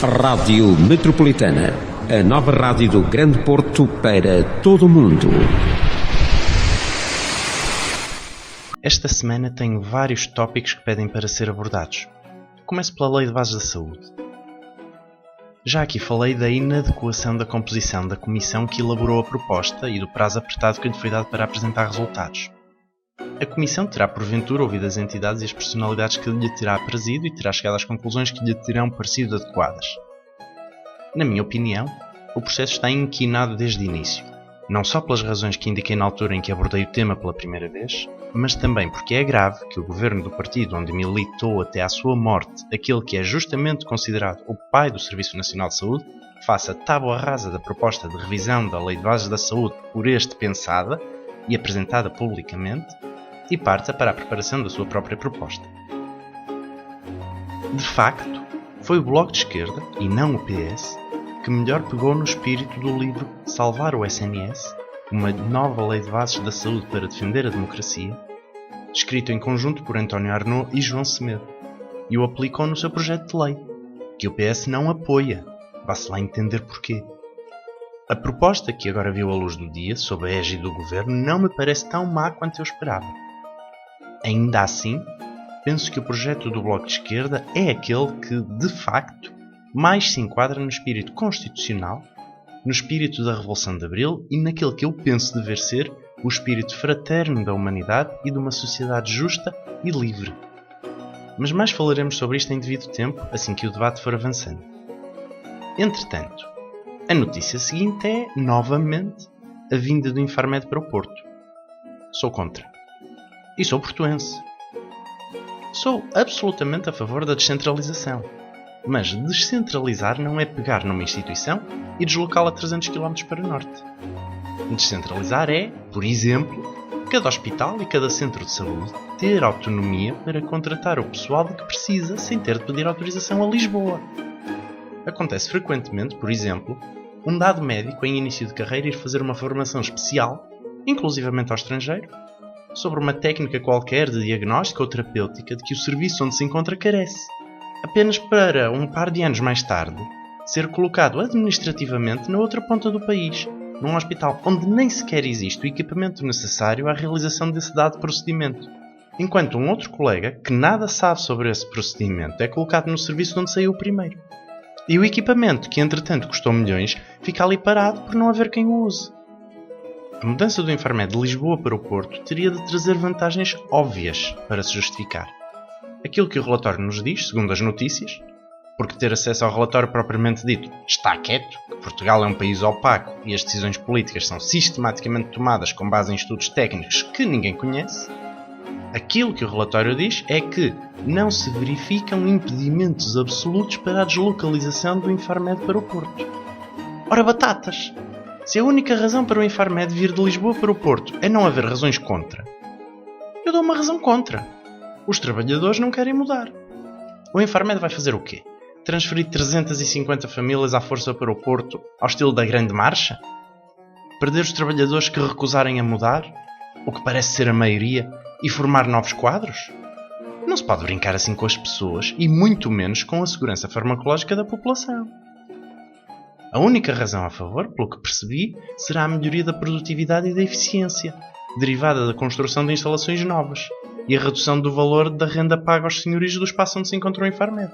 Rádio Metropolitana, a nova rádio do Grande Porto para todo o mundo. Esta semana tenho vários tópicos que pedem para ser abordados. Começo pela Lei de Bases da Saúde. Já aqui falei da inadequação da composição da comissão que elaborou a proposta e do prazo apertado que lhe foi dado para apresentar resultados. A comissão terá porventura ouvido as entidades e as personalidades que lhe terá aprazido e terá chegado às conclusões que lhe terão parecido adequadas. Na minha opinião, o processo está inquinado desde o início, não só pelas razões que indiquei na altura em que abordei o tema pela primeira vez, mas também porque é grave que o governo do partido onde militou até à sua morte aquele que é justamente considerado o pai do Serviço Nacional de Saúde faça tábua rasa da proposta de revisão da Lei de Bases da Saúde por este pensada e apresentada publicamente e parta para a preparação da sua própria proposta. De facto, foi o Bloco de Esquerda, e não o PS, que melhor pegou no espírito do livro Salvar o SNS, uma nova lei de bases da saúde para defender a democracia, escrito em conjunto por António Arnaud e João Semedo, e o aplicou no seu projeto de lei, que o PS não apoia. Vá-se lá entender porquê. A proposta que agora viu a luz do dia, sob a égide do governo, não me parece tão má quanto eu esperava. Ainda assim, penso que o projeto do Bloco de Esquerda é aquele que, de facto, mais se enquadra no espírito constitucional, no espírito da Revolução de Abril e naquele que eu penso dever ser o espírito fraterno da humanidade e de uma sociedade justa e livre. Mas mais falaremos sobre isto em devido tempo, assim que o debate for avançando. Entretanto, a notícia seguinte é, novamente, a vinda do Infarmed para o Porto. Sou contra. E sou portuense. Sou absolutamente a favor da descentralização. Mas descentralizar não é pegar numa instituição e deslocá-la 300 km para o norte. Descentralizar é, por exemplo, cada hospital e cada centro de saúde ter autonomia para contratar o pessoal de que precisa sem ter de pedir autorização a Lisboa. Acontece frequentemente, por exemplo, um dado médico em início de carreira ir fazer uma formação especial, inclusivamente ao estrangeiro, sobre uma técnica qualquer de diagnóstico ou terapêutica de que o serviço onde se encontra carece, apenas para, um par de anos mais tarde, ser colocado administrativamente na outra ponta do país, num hospital onde nem sequer existe o equipamento necessário à realização desse dado procedimento, enquanto um outro colega, que nada sabe sobre esse procedimento, é colocado no serviço onde saiu primeiro. E o equipamento, que entretanto custou milhões, fica ali parado por não haver quem o use. A mudança do Infarmed de Lisboa para o Porto teria de trazer vantagens óbvias para se justificar. Aquilo que o relatório nos diz, segundo as notícias, porque ter acesso ao relatório propriamente dito está quieto, que Portugal é um país opaco e as decisões políticas são sistematicamente tomadas com base em estudos técnicos que ninguém conhece, aquilo que o relatório diz é que não se verificam impedimentos absolutos para a deslocalização do Infarmed para o Porto. Ora batatas! Se a única razão para o Infarmed vir de Lisboa para o Porto é não haver razões contra, eu dou uma razão contra. Os trabalhadores não querem mudar. O Infarmed vai fazer o quê? Transferir 350 famílias à força para o Porto, ao estilo da Grande Marcha? Perder os trabalhadores que recusarem a mudar, o que parece ser a maioria, e formar novos quadros? Não se pode brincar assim com as pessoas, e muito menos com a segurança farmacológica da população. A única razão a favor, pelo que percebi, será a melhoria da produtividade e da eficiência, derivada da construção de instalações novas, e a redução do valor da renda paga aos senhorios do espaço onde se encontrou o Infarmed.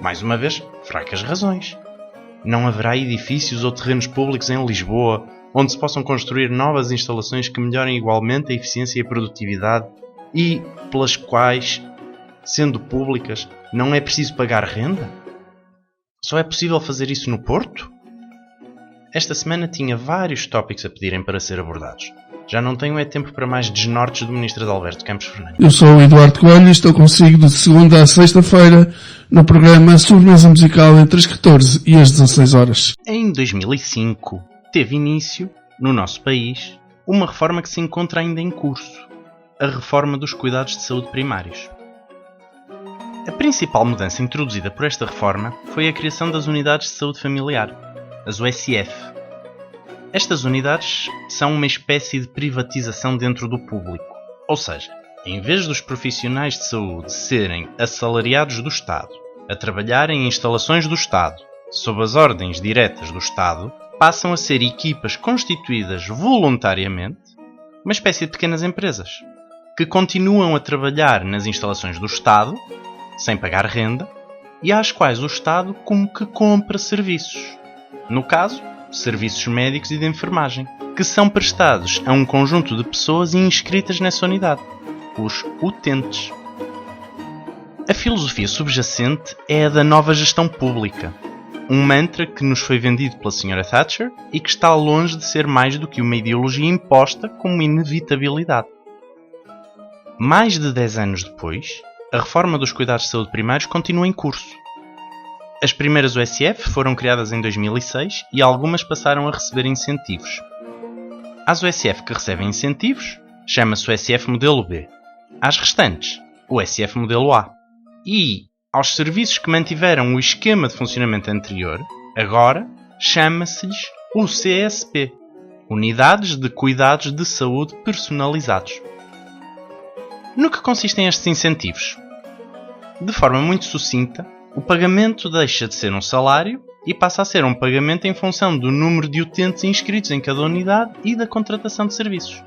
Mais uma vez, fracas razões. Não haverá edifícios ou terrenos públicos em Lisboa onde se possam construir novas instalações que melhorem igualmente a eficiência e a produtividade e pelas quais, sendo públicas, não é preciso pagar renda? Só é possível fazer isso no Porto? Esta semana tinha vários tópicos a pedirem para ser abordados. Já não tenho tempo para mais desnortes do Ministro Adalberto Campos Fernandes. Eu sou o Eduardo Coelho e estou consigo de segunda a sexta-feira no programa Sobremesa Musical entre as 14 e as 16 horas. Em 2005, teve início, no nosso país, uma reforma que se encontra ainda em curso. A reforma dos cuidados de saúde primários. A principal mudança introduzida por esta reforma foi a criação das Unidades de Saúde Familiar, as USF. Estas unidades são uma espécie de privatização dentro do público, ou seja, em vez dos profissionais de saúde serem assalariados do Estado a trabalhar em instalações do Estado, sob as ordens diretas do Estado, passam a ser equipas constituídas voluntariamente, uma espécie de pequenas empresas, que continuam a trabalhar nas instalações do Estado, sem pagar renda, e às quais o Estado como que compra serviços. No caso, serviços médicos e de enfermagem, que são prestados a um conjunto de pessoas inscritas nessa unidade, os utentes. A filosofia subjacente é a da nova gestão pública, um mantra que nos foi vendido pela Sra. Thatcher e que está longe de ser mais do que uma ideologia imposta como inevitabilidade. Mais de 10 anos depois, a reforma dos cuidados de saúde primários continua em curso. As primeiras USF foram criadas em 2006 e algumas passaram a receber incentivos. Às USF que recebem incentivos, chama-se USF Modelo B. Às restantes, USF Modelo A. E, aos serviços que mantiveram o esquema de funcionamento anterior, agora chama-se-lhes UCSP, Unidades de Cuidados de Saúde Personalizados. No que consistem estes incentivos? De forma muito sucinta, o pagamento deixa de ser um salário e passa a ser um pagamento em função do número de utentes inscritos em cada unidade e da contratação de serviços.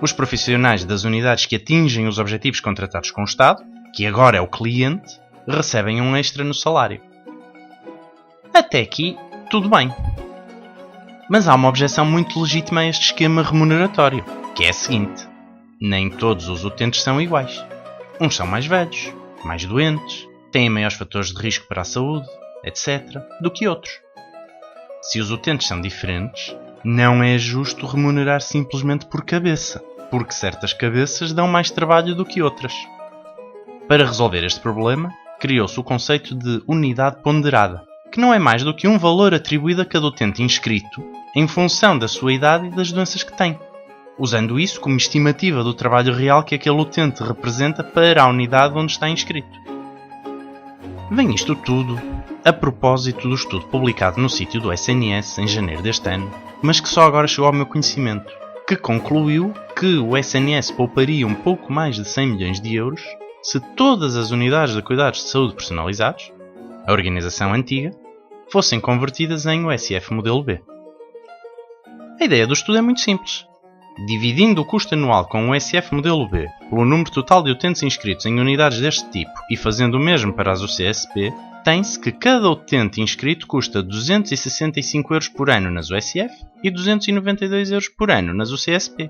Os profissionais das unidades que atingem os objetivos contratados com o Estado, que agora é o cliente, recebem um extra no salário. Até aqui, tudo bem. Mas há uma objeção muito legítima a este esquema remuneratório, que é a seguinte: nem todos os utentes são iguais. Uns são mais velhos, mais doentes, têm maiores fatores de risco para a saúde, etc., do que outros. Se os utentes são diferentes, não é justo remunerar simplesmente por cabeça, porque certas cabeças dão mais trabalho do que outras. Para resolver este problema, criou-se o conceito de unidade ponderada, que não é mais do que um valor atribuído a cada utente inscrito em função da sua idade e das doenças que tem, usando isso como estimativa do trabalho real que aquele utente representa para a unidade onde está inscrito. Vem isto tudo a propósito do estudo publicado no sítio do SNS em janeiro deste ano, mas que só agora chegou ao meu conhecimento, que concluiu que o SNS pouparia um pouco mais de 100 milhões de euros se todas as unidades de cuidados de saúde personalizados, a organização antiga, fossem convertidas em USF Modelo B. A ideia do estudo é muito simples. Dividindo o custo anual com o USF Modelo B pelo número total de utentes inscritos em unidades deste tipo e fazendo o mesmo para as UCSP, tem-se que cada utente inscrito custa 265 euros por ano nas USF e 292 euros por ano nas UCSP,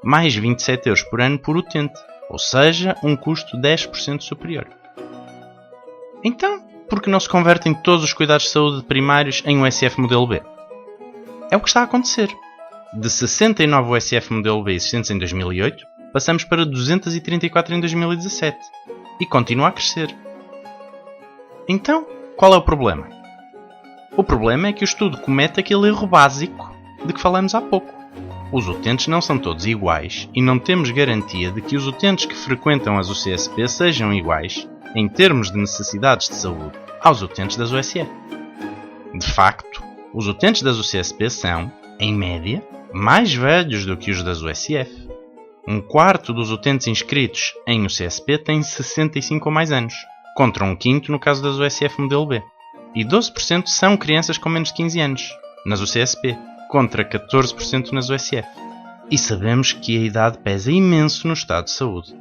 mais 27 euros por ano por utente, ou seja, um custo 10% superior. Então, por que não se convertem todos os cuidados de saúde primários em USF Modelo B? É o que está a acontecer. De 69 USF Modelo B existentes em 2008, passamos para 234 em 2017 e continua a crescer. Então, qual é o problema? O problema é que o estudo comete aquele erro básico de que falamos há pouco. Os utentes não são todos iguais e não temos garantia de que os utentes que frequentam as UCSP sejam iguais, em termos de necessidades de saúde, aos utentes das USF. De facto, os utentes das UCSP são, em média, mais velhos do que os das USF. Um quarto dos utentes inscritos em UCSP tem 65 ou mais anos, contra um quinto no caso das USF Modelo B. E 12% são crianças com menos de 15 anos, nas UCSP, contra 14% nas USF. E sabemos que a idade pesa imenso no estado de saúde.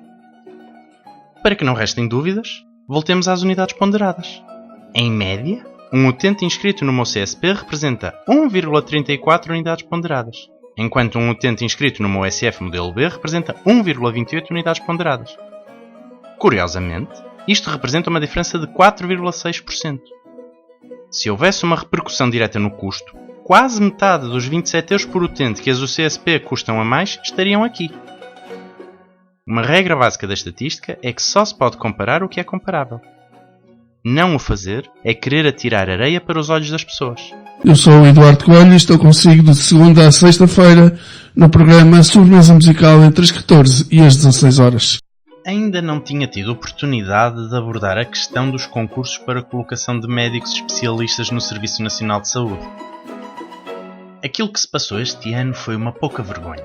Para que não restem dúvidas, voltemos às unidades ponderadas. Em média, um utente inscrito numa UCSP representa 1,34 unidades ponderadas, enquanto um utente inscrito numa USF Modelo B representa 1,28 unidades ponderadas. Curiosamente, isto representa uma diferença de 4,6%. Se houvesse uma repercussão direta no custo, quase metade dos 27 euros por utente que as UCSP custam a mais estariam aqui. Uma regra básica da estatística é que só se pode comparar o que é comparável. Não o fazer é querer atirar areia para os olhos das pessoas. Eu sou o Eduardo Coelho e estou consigo de segunda a sexta-feira no programa Sobremesa Musical entre as 14 e as 16 horas. Ainda não tinha tido oportunidade de abordar a questão dos concursos para colocação de médicos especialistas no Serviço Nacional de Saúde. Aquilo que se passou este ano foi uma pouca vergonha.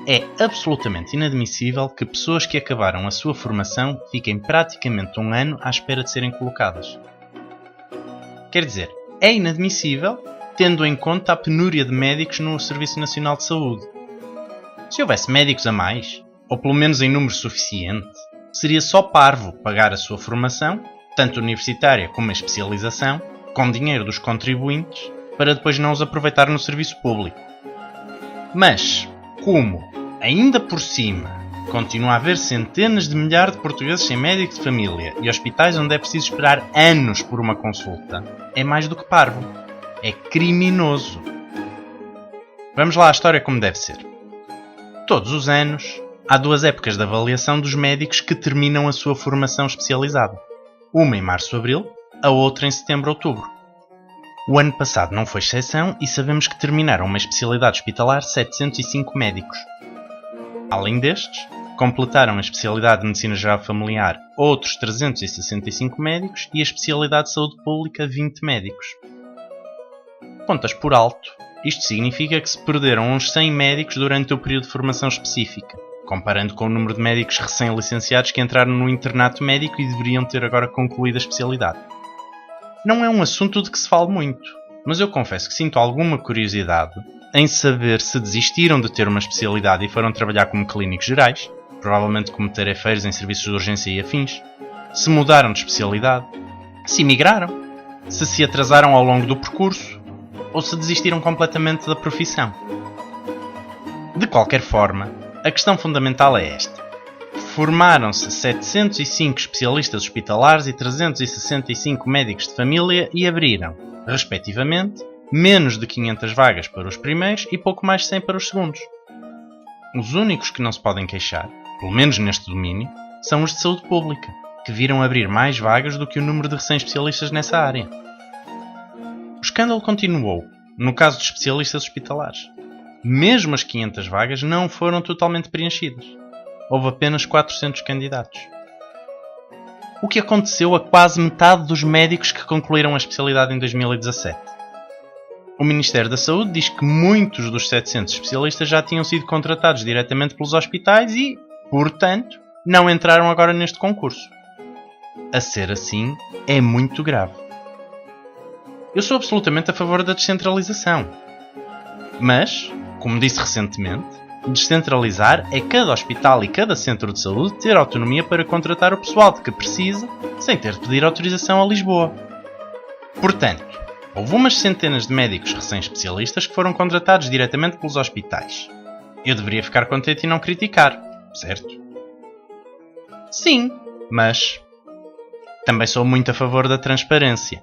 É absolutamente inadmissível que pessoas que acabaram a sua formação fiquem praticamente um ano à espera de serem colocadas. Quer dizer, é inadmissível tendo em conta a penúria de médicos no Serviço Nacional de Saúde. Se houvesse médicos a mais, ou pelo menos em número suficiente, seria só parvo pagar a sua formação, tanto universitária como a especialização, com dinheiro dos contribuintes, para depois não os aproveitar no serviço público. Mas, como, ainda por cima, continua a haver centenas de milhares de portugueses sem médico de família e hospitais onde é preciso esperar anos por uma consulta, é mais do que parvo. É criminoso. Vamos lá à história como deve ser. Todos os anos, há 2 épocas de avaliação dos médicos que terminam a sua formação especializada. Uma em março-abril, a outra em setembro-outubro. O ano passado não foi exceção e sabemos que terminaram uma especialidade hospitalar 705 médicos. Além destes, completaram a especialidade de Medicina Geral Familiar outros 365 médicos e a especialidade de Saúde Pública 20 médicos. Contas por alto, isto significa que se perderam uns 100 médicos durante o período de formação específica, comparando com o número de médicos recém-licenciados que entraram no internato médico e deveriam ter agora concluído a especialidade. Não é um assunto de que se fale muito, mas eu confesso que sinto alguma curiosidade em saber se desistiram de ter uma especialidade e foram trabalhar como clínicos gerais, provavelmente como tarefeiros em serviços de urgência e afins, se mudaram de especialidade, se migraram, se atrasaram ao longo do percurso ou se desistiram completamente da profissão. De qualquer forma, a questão fundamental é esta. Formaram-se 705 especialistas hospitalares e 365 médicos de família e abriram, respectivamente, menos de 500 vagas para os primeiros e pouco mais de 100 para os segundos. Os únicos que não se podem queixar, pelo menos neste domínio, são os de saúde pública, que viram abrir mais vagas do que o número de recém-especialistas nessa área. O escândalo continuou, no caso dos especialistas hospitalares. Mesmo as 500 vagas não foram totalmente preenchidas. Houve apenas 400 candidatos. O que aconteceu a quase metade dos médicos que concluíram a especialidade em 2017? O Ministério da Saúde diz que muitos dos 700 especialistas já tinham sido contratados diretamente pelos hospitais e, portanto, não entraram agora neste concurso. A ser assim, é muito grave. Eu sou absolutamente a favor da descentralização. Mas, como disse recentemente, descentralizar é cada hospital e cada centro de saúde ter autonomia para contratar o pessoal de que precisa, sem ter de pedir autorização a Lisboa. Portanto, houve umas centenas de médicos recém-especialistas que foram contratados diretamente pelos hospitais. Eu deveria ficar contente e não criticar, certo? Sim, mas também sou muito a favor da transparência.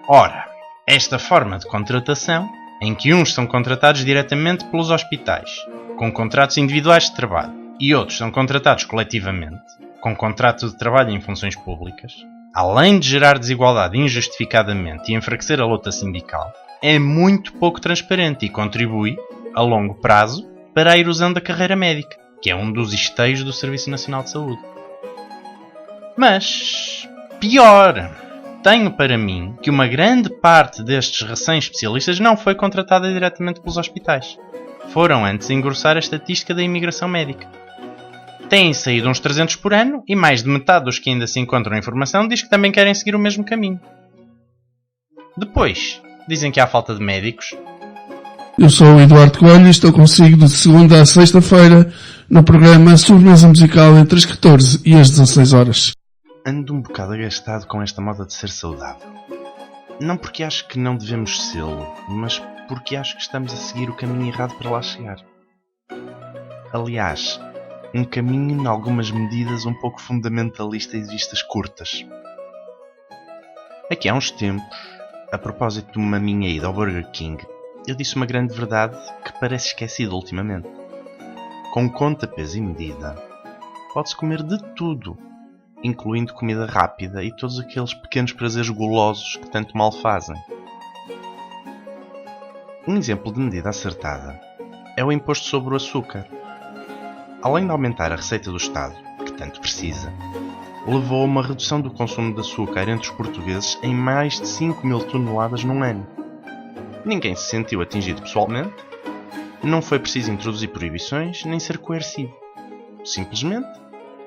Ora, esta forma de contratação, em que uns são contratados diretamente pelos hospitais, com contratos individuais de trabalho, e outros são contratados coletivamente, com contrato de trabalho em funções públicas, além de gerar desigualdade injustificadamente e enfraquecer a luta sindical, é muito pouco transparente e contribui, a longo prazo, para a erosão da carreira médica, que é um dos esteios do Serviço Nacional de Saúde. Mas, pior, tenho para mim que uma grande parte destes recém-especialistas não foi contratada diretamente pelos hospitais. Foram antes engrossar a estatística da imigração médica. Têm saído uns 300 por ano e mais de metade dos que ainda se encontram em formação diz que também querem seguir o mesmo caminho. Depois, dizem que há falta de médicos. Eu sou o Eduardo Coelho e estou consigo de segunda a sexta-feira no programa Sobremesa Musical entre as 14 e as 16 horas. Ando um bocado agastado com esta moda de ser saudável. Não porque acho que não devemos sê-lo, mas porque acho que estamos a seguir o caminho errado para lá chegar. Aliás, um caminho, em algumas medidas, um pouco fundamentalista e de vistas curtas. Aqui há uns tempos, a propósito de uma minha ida ao Burger King, eu disse uma grande verdade que parece esquecida ultimamente. Com conta, peso e medida, pode-se comer de tudo, incluindo comida rápida e todos aqueles pequenos prazeres golosos que tanto mal fazem. Um exemplo de medida acertada é o imposto sobre o açúcar. Além de aumentar a receita do Estado, que tanto precisa, levou a uma redução do consumo de açúcar entre os portugueses em mais de 5.000 toneladas num ano. Ninguém se sentiu atingido pessoalmente, não foi preciso introduzir proibições nem ser coercivo. Simplesmente,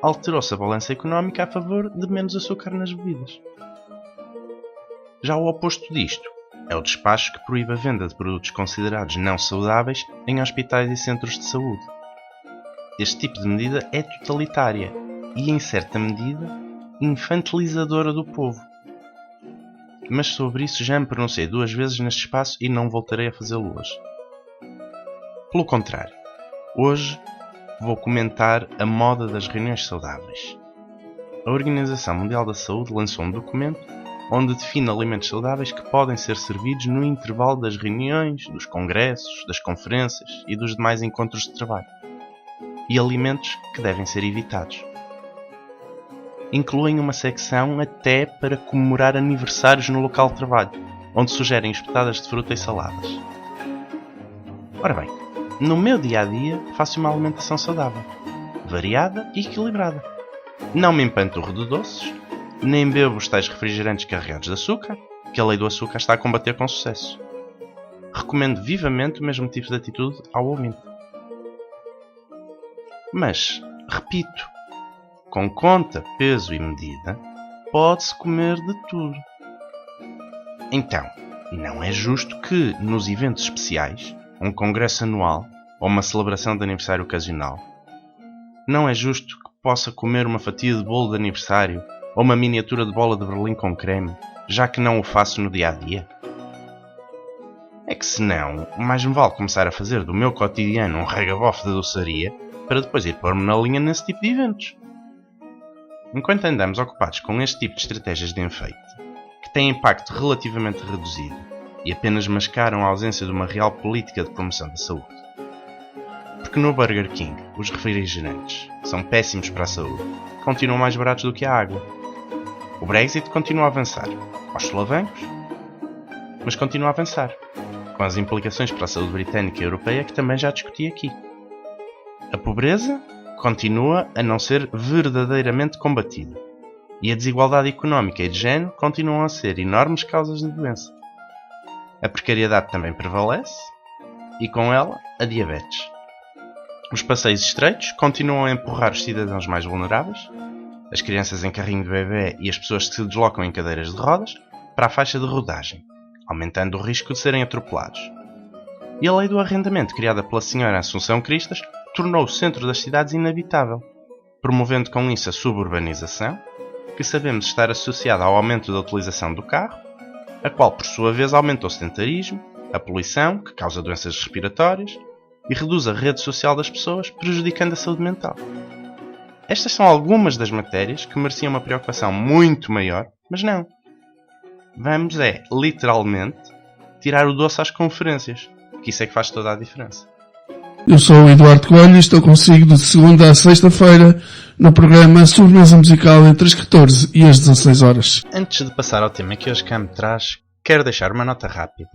alterou-se a balança económica a favor de menos açúcar nas bebidas. Já o oposto disto é o despacho que proíbe a venda de produtos considerados não saudáveis em hospitais e centros de saúde. Este tipo de medida é totalitária e, em certa medida, infantilizadora do povo. Mas sobre isso já me pronunciei 2 vezes neste espaço e não voltarei a fazê-lo hoje. Pelo contrário, hoje vou comentar a moda das reuniões saudáveis. A Organização Mundial da Saúde lançou um documento onde define alimentos saudáveis que podem ser servidos no intervalo das reuniões, dos congressos, das conferências e dos demais encontros de trabalho, e alimentos que devem ser evitados. Incluem uma secção até para comemorar aniversários no local de trabalho, onde sugerem espetadas de fruta e saladas. Ora bem, no meu dia-a-dia faço uma alimentação saudável, variada e equilibrada. Não me empanturro de doces, nem bebo os tais refrigerantes carregados de açúcar, que a lei do açúcar está a combater com sucesso. Recomendo vivamente o mesmo tipo de atitude ao ouvinte. Mas, repito, com conta, peso e medida, pode-se comer de tudo. Então, não é justo que, nos eventos especiais, um congresso anual ou uma celebração de aniversário ocasional, não é justo que possa comer uma fatia de bolo de aniversário ou uma miniatura de bola de Berlim com creme, já que não o faço no dia-a-dia? É que senão, mais me vale começar a fazer do meu cotidiano um regabof de doçaria para depois ir pôr-me na linha nesse tipo de eventos. Enquanto andamos ocupados com este tipo de estratégias de enfeite, que têm impacto relativamente reduzido e apenas mascaram a ausência de uma real política de promoção da saúde. Porque no Burger King, os refrigerantes são péssimos para a saúde, continuam mais baratos do que a água. O Brexit continua a avançar, aos solavancos, mas continua a avançar, com as implicações para a saúde britânica e europeia que também já discuti aqui. A pobreza continua a não ser verdadeiramente combatida, e a desigualdade económica e de género continuam a ser enormes causas de doença. A precariedade também prevalece, e com ela, a diabetes. Os passeios estreitos continuam a empurrar os cidadãos mais vulneráveis, as crianças em carrinho de bebê e as pessoas que se deslocam em cadeiras de rodas, para a faixa de rodagem, aumentando o risco de serem atropelados. E a lei do arrendamento, criada pela senhora Assunção Cristas, tornou o centro das cidades inabitável, promovendo com isso a suburbanização, que sabemos estar associada ao aumento da utilização do carro, a qual por sua vez aumenta o sedentarismo, a poluição, que causa doenças respiratórias, e reduz a rede social das pessoas, prejudicando a saúde mental. Estas são algumas das matérias que mereciam uma preocupação muito maior, mas não. Vamos literalmente, tirar o doce às conferências, que isso é que faz toda a diferença. Eu sou o Eduardo Coelho e estou consigo de segunda a sexta-feira no programa Sobremesa Musical entre as 14 e as 16 horas. Antes de passar ao tema que hoje cá me traz, quero deixar uma nota rápida.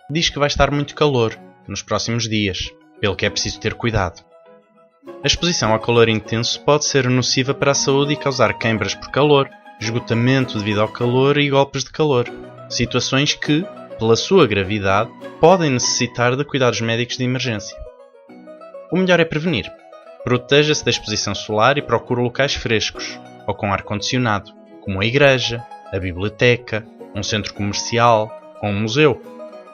Diz que vai estar muito calor nos próximos dias, pelo que é preciso ter cuidado. A exposição ao calor intenso pode ser nociva para a saúde e causar queimbras por calor, esgotamento devido ao calor e golpes de calor, situações que, pela sua gravidade, podem necessitar de cuidados médicos de emergência. O melhor é prevenir. Proteja-se da exposição solar e procure locais frescos, ou com ar-condicionado, como a igreja, a biblioteca, um centro comercial ou um museu.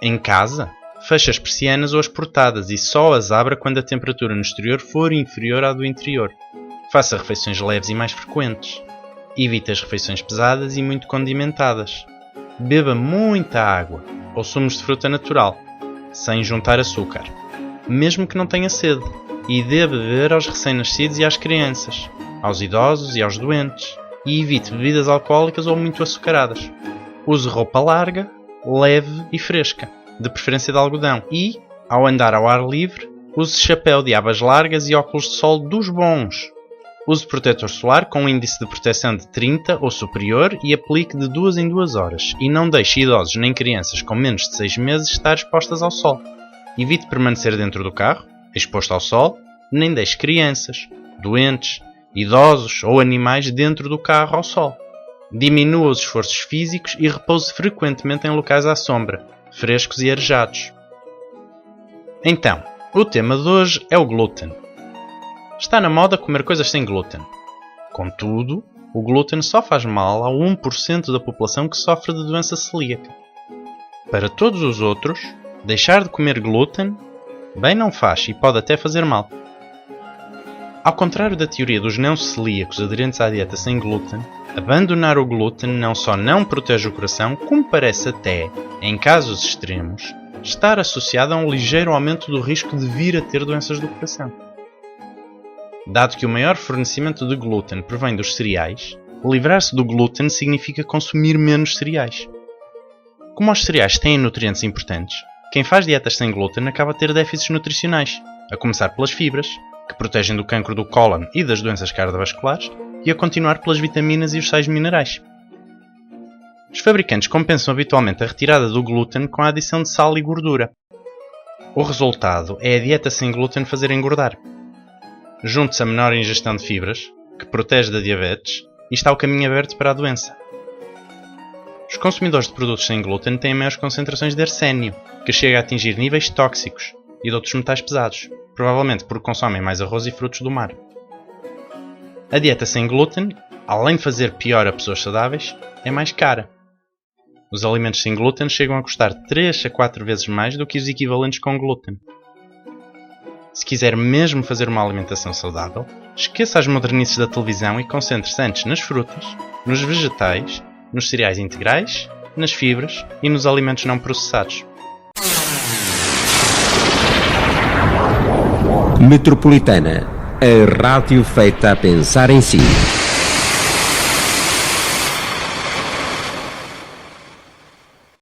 Em casa, feche as persianas ou as portadas e só as abra quando a temperatura no exterior for inferior à do interior. Faça refeições leves e mais frequentes. Evite as refeições pesadas e muito condimentadas. Beba muita água ou sumos de fruta natural, sem juntar açúcar, mesmo que não tenha sede, e dê beber aos recém-nascidos e às crianças, aos idosos e aos doentes, e evite bebidas alcoólicas ou muito açucaradas. Use roupa larga, leve e fresca, de preferência de algodão, e, ao andar ao ar livre, use chapéu de abas largas e óculos de sol dos bons. Use protetor solar com índice de proteção de 30 ou superior e aplique de 2 em 2 horas, e não deixe idosos nem crianças com menos de 6 meses estar expostas ao sol. Evite permanecer dentro do carro, exposto ao sol, nem deixe crianças, doentes, idosos ou animais dentro do carro ao sol. Diminua os esforços físicos e repouse frequentemente em locais à sombra, frescos e arejados. Então, o tema de hoje é o glúten. Está na moda comer coisas sem glúten. Contudo, o glúten só faz mal a 1% da população que sofre de doença celíaca. Para todos os outros, deixar de comer glúten bem não faz e pode até fazer mal. Ao contrário da teoria dos não celíacos aderentes à dieta sem glúten, abandonar o glúten não só não protege o coração, como parece até, em casos extremos, estar associado a um ligeiro aumento do risco de vir a ter doenças do coração. Dado que o maior fornecimento de glúten provém dos cereais, livrar-se do glúten significa consumir menos cereais. Como os cereais têm nutrientes importantes, quem faz dietas sem glúten acaba a ter déficits nutricionais, a começar pelas fibras, que protegem do cancro do cólon e das doenças cardiovasculares, e a continuar pelas vitaminas e os sais minerais. Os fabricantes compensam habitualmente a retirada do glúten com a adição de sal e gordura. O resultado é a dieta sem glúten fazer engordar. Junte-se a menor ingestão de fibras, que protege da diabetes, e está o caminho aberto para a doença. Os consumidores de produtos sem glúten têm maiores concentrações de arsénio, que chega a atingir níveis tóxicos, e de outros metais pesados, provavelmente porque consomem mais arroz e frutos do mar. A dieta sem glúten, além de fazer pior a pessoas saudáveis, é mais cara. Os alimentos sem glúten chegam a custar 3 a 4 vezes mais do que os equivalentes com glúten. Se quiser mesmo fazer uma alimentação saudável, esqueça as modernices da televisão e concentre-se antes nas frutas, nos vegetais, nos cereais integrais, nas fibras e nos alimentos não processados. Metropolitana, a rádio feita a pensar em si.